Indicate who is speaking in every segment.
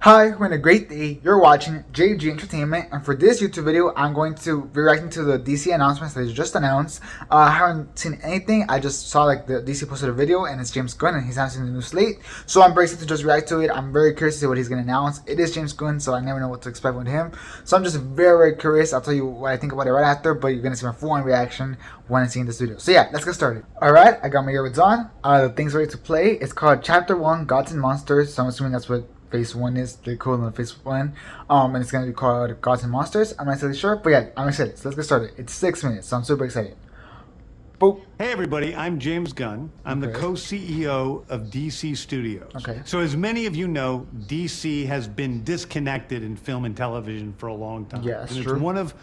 Speaker 1: Hi, we're in a great day. You're watching JG Entertainment, and for this YouTube video, I'm going to be reacting to the DC announcements that they just announced. I haven't seen anything. I just saw like the DC posted a video, and it's James Gunn, and he's announcing the new Slate. So I'm very excited to just react to it. I'm very curious to see what he's going to announce. It is James Gunn, so I never know what to expect with him. So I'm just very curious. I'll tell you what I think about it right after, but you're going to see my full-on reaction when seeing this video. So yeah, let's get started. Alright, I got my earbuds on. The thing's ready to play. It's called Chapter 1, Gods and Monsters. So I'm assuming that's what Phase 1 is the equivalent of Phase 1, and it's going to be called Gods and Monsters. I'm not really sure, but yeah, I'm excited. So let's get started. It's 6 minutes, so I'm super excited. Boop.
Speaker 2: Hey everybody, I'm James Gunn. I'm the co-CEO of DC Studios. So as many of you know, DC has been disconnected in film and television for a long time.
Speaker 1: Yeah,
Speaker 2: and it's one of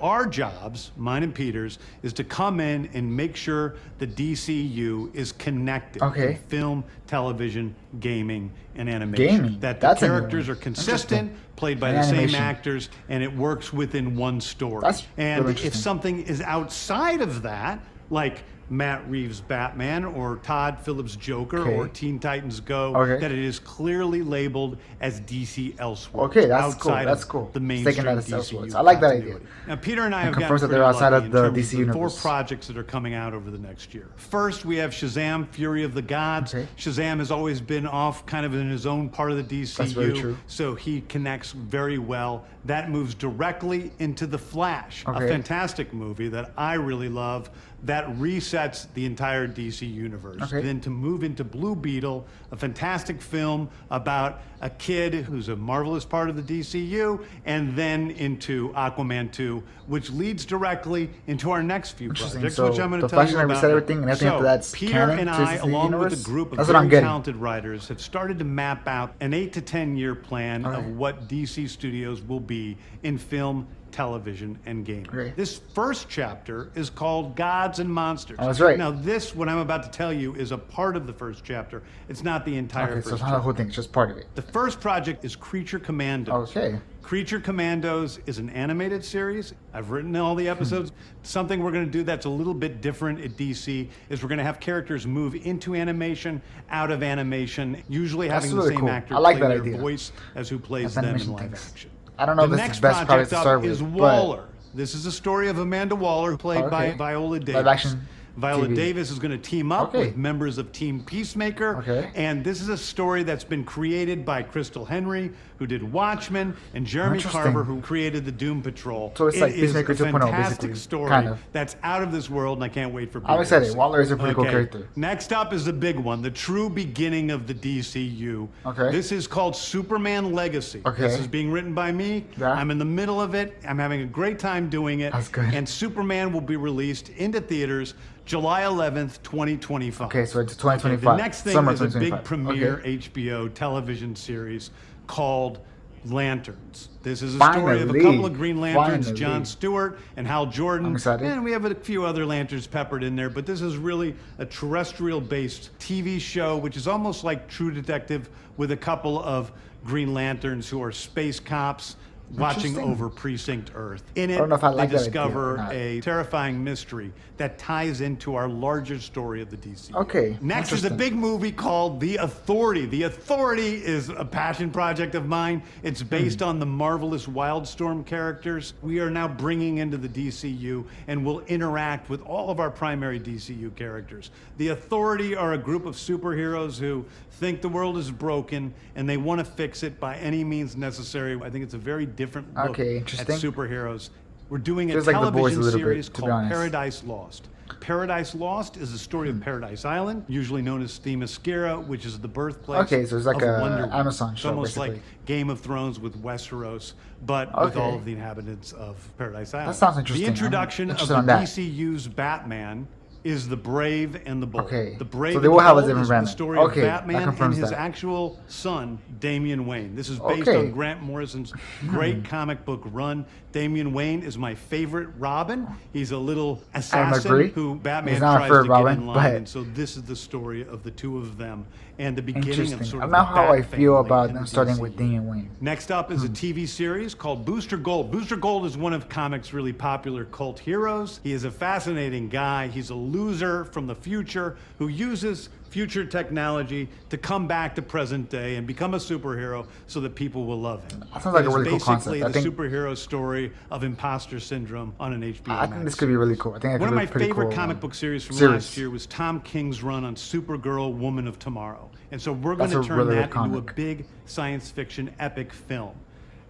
Speaker 2: our jobs, mine and Peter's, is to come in and make sure the DCU is connected in film, television, gaming, and animation. That the characters are consistent, played by the same actors, and it works within one story. And really if something is outside of that, like Matt Reeves' Batman or Todd Phillips' Joker or Teen Titans Go, that it is clearly labeled as DC Elseworlds.
Speaker 1: That's cool. That's cool.
Speaker 2: The mainstream
Speaker 1: DCU. I like that idea.
Speaker 2: Now, Peter and I have
Speaker 1: confirms that they're outside of the DC universe.
Speaker 2: 4 projects that are coming out over the next year. First, we have Shazam: Fury of the Gods. Shazam has always been off kind of in his own part of the DCU.
Speaker 1: That's very true.
Speaker 2: So he connects very well. That moves directly into The Flash, a fantastic movie that I really love that resets the entire DC universe. Then to move into Blue Beetle, a fantastic film about a kid who's a marvelous part of the DCU, and then into Aquaman 2, which leads directly into our next few projects,
Speaker 1: so
Speaker 2: which I'm going to tell you about.
Speaker 1: Everything, and everything after that's
Speaker 2: Peter and I, along with a group of very talented writers, have started to map out an 8 to 10 year plan of what DC Studios will be in film, television, and gaming. This first chapter is called Gods and Monsters.
Speaker 1: That's right.
Speaker 2: Now this, what I'm about to tell you, is a part of the first chapter. It's not the entire first
Speaker 1: so it's not the whole thing, it's just part of it.
Speaker 2: The first project is Creature Commandos. Creature Commandos is an animated series. I've written all the episodes. Something we're going to do that's a little bit different at DC is we're going to have characters move into animation, out of animation, usually having the same actor play their voice as who plays them in live action.
Speaker 1: I don't know if this is the best project to start with,
Speaker 2: is Waller. This is a story of Amanda Waller, played by Viola Davis.
Speaker 1: Live action
Speaker 2: Viola
Speaker 1: TV.
Speaker 2: Davis is going to team up with members of Team Peacemaker. And this is a story that's been created by Crystal Henry, who did Watchmen, and Jeremy Carver, who created the Doom Patrol.
Speaker 1: So it's like Peacemaker 2.0,
Speaker 2: fantastic story that's out of this world, and I can't wait for people
Speaker 1: I'm excited.
Speaker 2: to see.
Speaker 1: Waller is a pretty cool character.
Speaker 2: Next up is the big one, the true beginning of the DCU. This is called Superman Legacy. This is being written by me. I'm in the middle of it. I'm having a great time doing it.
Speaker 1: That's good.
Speaker 2: And Superman will be released into theaters July 11th, 2025.
Speaker 1: So it's 2025.
Speaker 2: The next thing is a big premiere HBO television series called Lanterns. This is a story of a couple of Green Lanterns, John Stewart and Hal Jordan. And we have a few other Lanterns peppered in there, but this is really a terrestrial-based TV show, which is almost like True Detective with a couple of Green Lanterns who are space cops watching over Precinct Earth. In it, they discover a terrifying mystery that ties into our larger story of the DC. Next is a big movie called The Authority. The Authority is a passion project of mine. It's based on the marvelous Wildstorm characters we are now bringing into the DCU and will interact with all of our primary DCU characters. The Authority are a group of superheroes who think the world is broken and they want to fix it by any means necessary. I think it's a very different look at superheroes. We're doing a television series called Paradise Lost. Paradise Lost is the story of Paradise Island, usually known as Themyscira, which is the birthplace
Speaker 1: so it's like
Speaker 2: of Wonder Woman.
Speaker 1: Amazon show,
Speaker 2: it's almost like Game of Thrones with Westeros, but with all of the inhabitants of Paradise Island.
Speaker 1: That sounds interesting.
Speaker 2: The introduction of the DCU's Batman is The Brave and the Bold. The Brave and the Bold is the story of Batman and his actual son, Damian Wayne. This is based on Grant Morrison's great comic book run. Damian Wayne is my favorite Robin. He's a little assassin who Batman tries to get in line. And so this is the story of the two of them and the beginning of sort of the
Speaker 1: how I feel about them starting with Damian Wayne.
Speaker 2: Next up is a TV series called Booster Gold. Booster Gold is one of comics' really popular cult heroes. He is a fascinating guy. He's a loser from the future who uses future technology to come back to present day and become a superhero so that people will love him.
Speaker 1: That sounds like a really cool concept.
Speaker 2: Basically, the superhero story of imposter syndrome on an HBO
Speaker 1: I think this could be really cool. I think
Speaker 2: one of my favorite comic book series from last year was Tom King's run on Supergirl, Woman of Tomorrow. And so we're going to turn that into a big science fiction epic film.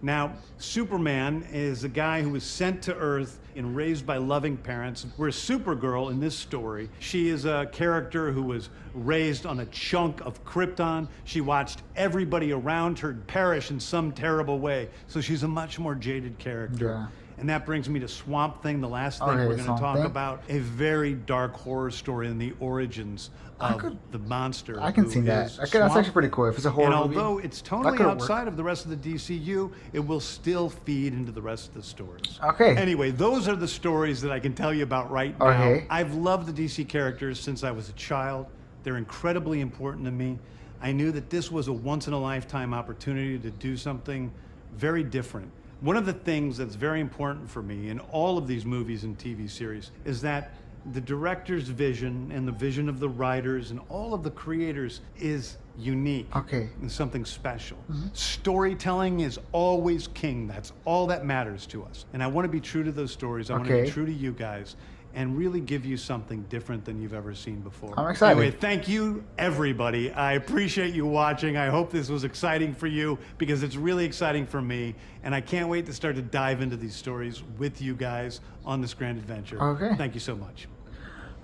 Speaker 2: Now, Superman is a guy who was sent to Earth and raised by loving parents, whereas Supergirl in this story, she is a character who was raised on a chunk of Krypton. She watched everybody around her perish in some terrible way, so she's a much more jaded character.
Speaker 1: Yeah.
Speaker 2: And that brings me to Swamp Thing, the last thing we're going to talk about. A very dark horror story in the origins of the monster.
Speaker 1: I can see that. That's actually pretty cool. If it's a horror movie.
Speaker 2: And although it's totally outside of the rest of the DCU, it will still feed into the rest of the stories.
Speaker 1: Okay.
Speaker 2: Anyway, those are the stories that I can tell you about right now.
Speaker 1: Okay.
Speaker 2: I've loved the DC characters since I was a child. They're incredibly important to me. I knew that this was a once-in-a-lifetime opportunity to do something very different. One of the things that's very important for me in all of these movies and TV series is that the director's vision and the vision of the writers and all of the creators is unique.
Speaker 1: Okay.
Speaker 2: And something special. Storytelling is always king. That's all that matters to us. And I want to be true to those stories. I want to be true to you guys and really give you something different than you've ever seen before.
Speaker 1: I'm excited.
Speaker 2: Anyway, thank you, everybody. I appreciate you watching. I hope this was exciting for you because it's really exciting for me. And I can't wait to start to dive into these stories with you guys on this grand adventure.
Speaker 1: Okay.
Speaker 2: Thank you so much.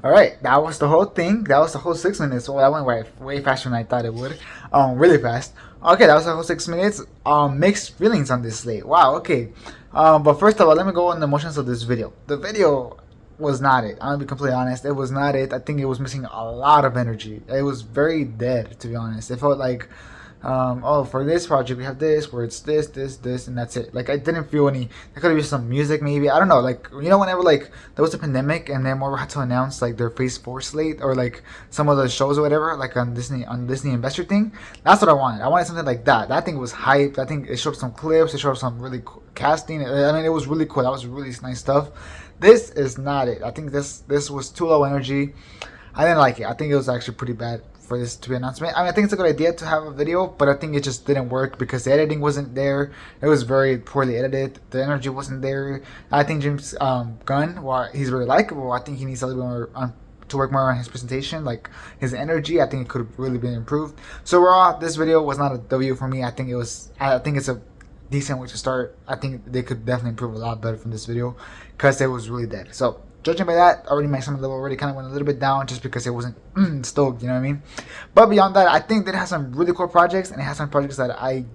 Speaker 1: All right, that was the whole thing. That was the whole 6 minutes. So that went way faster than I thought it would. Really fast. Okay, that was the whole 6 minutes. Mixed feelings on this slate. Wow. Okay. But first of all, let me go on the emotions of this video. The video was not it. I'm gonna be completely honest. It was not it. I think it was missing a lot of energy. It was very dead, to be honest. It felt like, for this project we have this, where it's this, and that's it. Like I didn't feel any. There could have been some music, maybe. I don't know. Like whenever like there was a pandemic and then Marvel had to announce like their Phase 4 slate or like some of the shows or whatever, like on Disney Investor thing. That's what I wanted. I wanted something like that. That thing was hype. I think it showed some clips. It showed some really cool casting. I mean, it was really cool. That was really nice stuff. This is not it. I think this was too low energy. I didn't like it. I think it was actually pretty bad for this to be an announcement. I mean, I think it's a good idea to have a video, but I think it just didn't work because the editing wasn't there. It was very poorly edited. The energy wasn't there. I think James Gunn, while he's very likable, I think he needs a little bit more to work more on his presentation, like his energy. I think it could have really been improved. So overall, this video was not a W for me. I think it's a decent way to start. I think they could definitely improve a lot better from this video because it was really dead. So judging by that, already my summon level already kind of went a little bit down just because it wasn't stoked, you know what I mean? But beyond that, I think that it has some really cool projects and it has some projects that I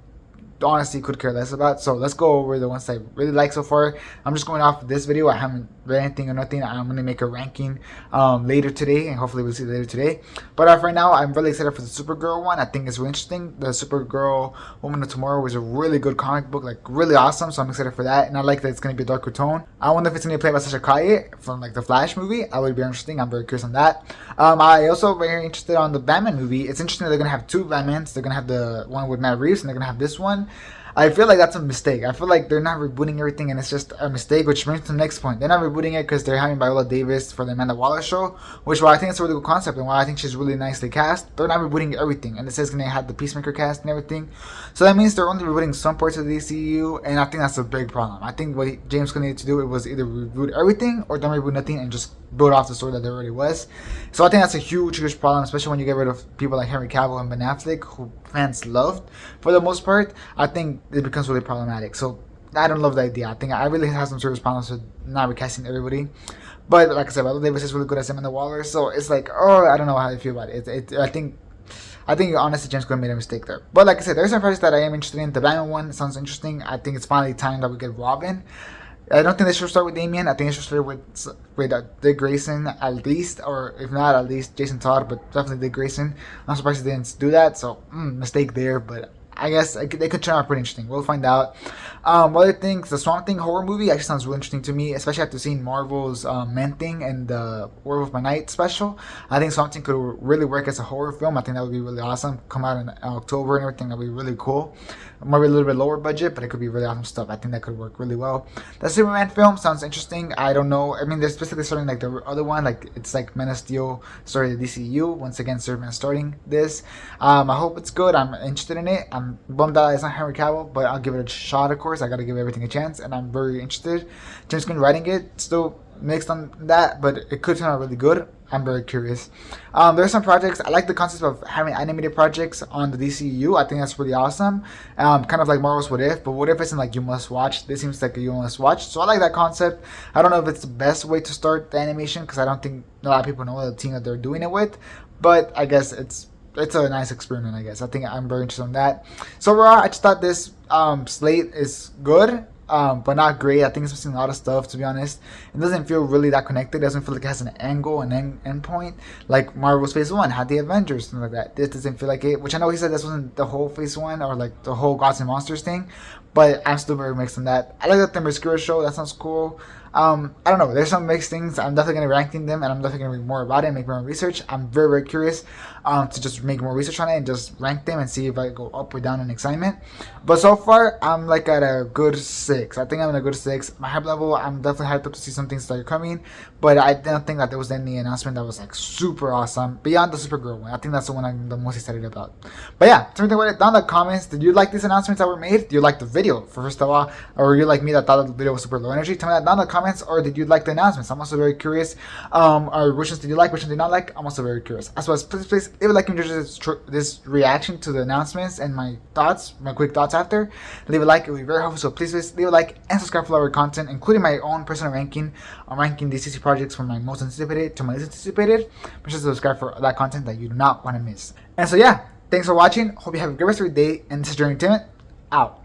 Speaker 1: honestly could care less about. So let's go over the ones I really like so far. I'm just going off this video. I haven't read anything or nothing. I'm going to make a ranking later today, and hopefully we'll see later today. But for now, I'm really excited for the Supergirl one. I think it's really interesting. The Supergirl Woman of Tomorrow was a really good comic book, like really awesome, so I'm excited for that. And I like that it's going to be a darker tone. I wonder if it's going to be played by Sasha Calle from like the Flash movie. That would be interesting. I'm very curious on that. I also very interested on the Batman movie. It's interesting that they're going to have two Batmans. They're going to have the one with Matt Reeves, and they're going to have this one. I feel like that's a mistake. I feel like they're not rebooting everything and it's just a mistake, which brings me to the next point. They're not rebooting it because they're having Viola Davis for the Amanda Waller show, which I think it's a really good concept and why I think she's really nicely cast. They're not rebooting everything, and it says going to have the Peacemaker cast and everything. So that means they're only rebooting some parts of the DCU, and I think that's a big problem. I think what James Gunn needed to do was either reboot everything or don't reboot nothing and just build off the story that there already was. So I think that's a huge problem, especially when you get rid of people like Henry Cavill and Ben Affleck, who fans loved for the most part. I think it becomes really problematic. So I don't love the idea. I think I really have some serious problems with not recasting everybody. But like I said, Viola Davis is really good as Amanda Waller, so it's like, I don't know how I feel about it. I think honestly James Gunn made a mistake there. But like I said, there's some projects that I am interested in. The Batman one sounds interesting. I think it's finally time that we get Robin. I don't think they should start with Damian. I think they should start with Dick Grayson at least, or if not, at least Jason Todd, but definitely Dick Grayson. I'm surprised they didn't do that, so mistake there, but I guess they could turn out pretty interesting. We'll find out. Other things, the Swamp Thing horror movie actually sounds really interesting to me, especially after seeing Marvel's Man-Thing and the Werewolf by Night special. I think Swamp Thing could really work as a horror film. I think that would be really awesome. Come out in October and everything, that would be really cool. Maybe a little bit lower budget, but it could be really awesome stuff. I think that could work really well. The Superman film sounds interesting. I don't know. I mean, they're specifically starting like the other one, like it's like Man of Steel started the DCU. Once again, Superman starting this. I hope it's good. I'm interested in it. I'm bummed out it's not Henry Cavill, but I'll give it a shot. Of course, I got to give everything a chance, and I'm very interested. James Gunn writing it, still mixed on that, but it could turn out really good. I'm very curious. There are some projects. I like the concept of having animated projects on the DCU. I think that's really awesome. Kind of like Marvel's What If, but What If isn't like you must watch. This seems like a you must watch. So I like that concept. I don't know if it's the best way to start the animation because I don't think a lot of people know the team that they're doing it with. But I guess it's a nice experiment, I guess. I think I'm very interested in that. So overall, I just thought this slate is good. But not great. I think it's missing a lot of stuff, to be honest. It doesn't feel really that connected. It doesn't feel like it has an angle, an end point. Like Marvel's Phase 1 had the Avengers, something like that. This doesn't feel like it, which I know he said this wasn't the whole Phase 1 or like the whole Gods and Monsters thing, but I'm still very mixed on that. I like the Themyscira show. That sounds cool. I don't know. There's some mixed things. I'm definitely going to be ranking them, and I'm definitely going to read more about it and make my own research. I'm very, very curious to just make more research on it and just rank them and see if I go up or down in excitement. But so far, I'm like at a good 6. I think I'm at a good 6. My hype level, I'm definitely hyped up to see some things that are coming, but I don't think that there was any announcement that was like super awesome beyond the Supergirl one. I think that's the one I'm the most excited about. But yeah, tell me about it down in the comments. Did you like these announcements that were made? Did you like the video, first of all? Or were you like me that thought the video was super low energy? Tell me that down in the comments. Or did you like the announcements? I'm also very curious. Or which ones did you like, which ones did you not like? I'm also very curious. As well as please leave a like and enjoy this reaction to the announcements and my thoughts, my quick thoughts after. Leave a like, it would be very helpful. So please leave a like and subscribe for our content, including my own personal ranking. I'm ranking these DC projects from my most anticipated to my least anticipated. Make sure to subscribe for that content that you do not want to miss. And so yeah, thanks for watching. Hope you have a great rest of your day. And this is Journey Entertainment out.